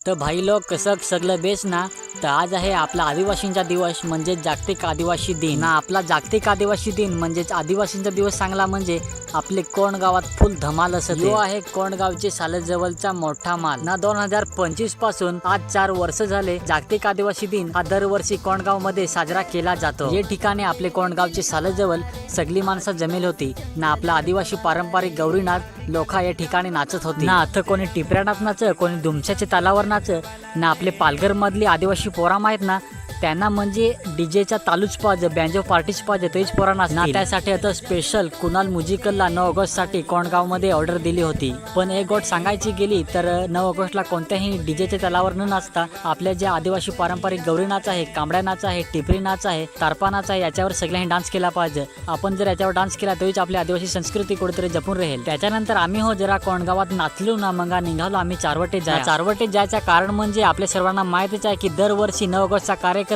तर भाई लोक कसं सगळं बेस ना. तर आज आहे आपला आदिवासींचा दिवस म्हणजे जागतिक आदिवासी दिन ना. आपला जागतिक आदिवासी दिन म्हणजेच आदिवासींचा दिवस चांगला म्हणजे आपले कोंड गावात फुल धमाल असते. यो आहे कोंड गावचे सालजवळचा मोठा माल ना. 2025 पासून आज 4 वर्ष झाले जागतिक आदिवासी दिन हा दरवर्षी कोंडगाव मध्ये साजरा केला जातो. या ठिकाणी आपले कोंडगावचे सालजवळ सगळी माणसं जमेल होती ना. आपला आदिवासी पारंपरिक गौरीनाथ लोक या ठिकाणी नाचत होती ना. आता कोणी टिपऱ्यानात नाच, कोणी दुमशाच्या तालावर नाच ना. आपले पालघर मधली आदिवासी पोराम आहेत ना, त्यांना म्हणजे डीजेचा तालूच पाहिजे, बँजो पार्टीच पाहिजे, तेच पोरा ना. त्यासाठी आता स्पेशल कुणाल म्युझिकलला 9 ऑगस्ट साठी कोंडगाव मध्ये ऑर्डर दिली होती. पण एक गोष्ट सांगायची गेली तर 9 ऑगस्टला कोणत्याही डीजेच्या तालावर न नाचता आपल्या जे आदिवासी पारंपरिक गौरी नाच आहे, कांबड्या नाच आहे, टिपरी नाच आहे, तारपा नाच आहे, याच्यावर सगळ्यांनी डान्स केला पाहिजे. आपण जर याच्यावर डान्स केला तरीच आपली आदिवासी संस्कृती कुठेतरी जपून राहील. त्याच्यानंतर आम्ही जरा कोंडगावात नाचलो ना. मग निघालो आम्ही चारवटे जायचं कारण म्हणजे आपल्या सर्वांना माहितीच आहे की दरवर्षी 9 ऑगस्टचा कार्यक्रम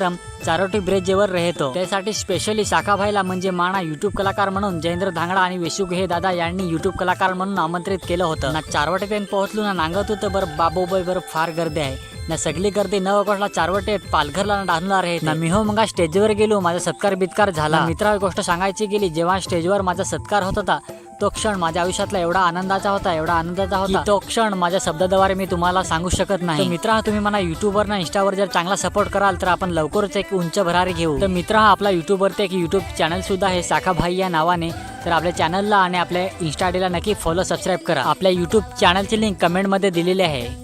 चारोटी ब्रिजवर राहतो. त्यासाठी स्पेशली शाखाभाईला म्हणजे माणा युट्यूब कलाकार म्हणून जयेंद्र धांगडा आणि वेशुक हे दादा यांनी युट्यूब कलाकार म्हणून आमंत्रित केलं होतं ना. चारवटे त्यांनी पोहोचलो ना. नांगत होतं बरं बाबूबाई बरं फार गर्दी आहे ना. सगळी गर्दी 9 ऑगस्टला चारवटे पालघरला डालणार आहे ना. मी मग स्टेजवर गेलो, माझा सत्कार बित्कार झाला. मित्रा गोष्ट सांगायची गेली, जेव्हा स्टेजवर माझा सत्कार होत होता तो क्षण माझ्या आयुष्यातला एवढा आनंदाचा होता तो क्षण माझ्या शब्दाद्वारे मी तुम्हाला सांगू शकत नाही. मित्रा तुम्ही मला युट्यूबवर ना इंस्टावर जर चांगला सपोर्ट कराल तर आपण लवकरच एक उंच भरारी घेऊ. तर मित्रा आपला युट्यूबवरती एक युट्यूब चॅनल सुद्धा आहे शाखाभाई या नावाने. तर आपल्या चॅनलला आणि आपल्या इंस्टा आयडीला नक्की फॉलो सबस्क्राईब करा. आपल्या युट्यूब चॅनलची लिंक कमेंट मध्ये दिलेली आहे.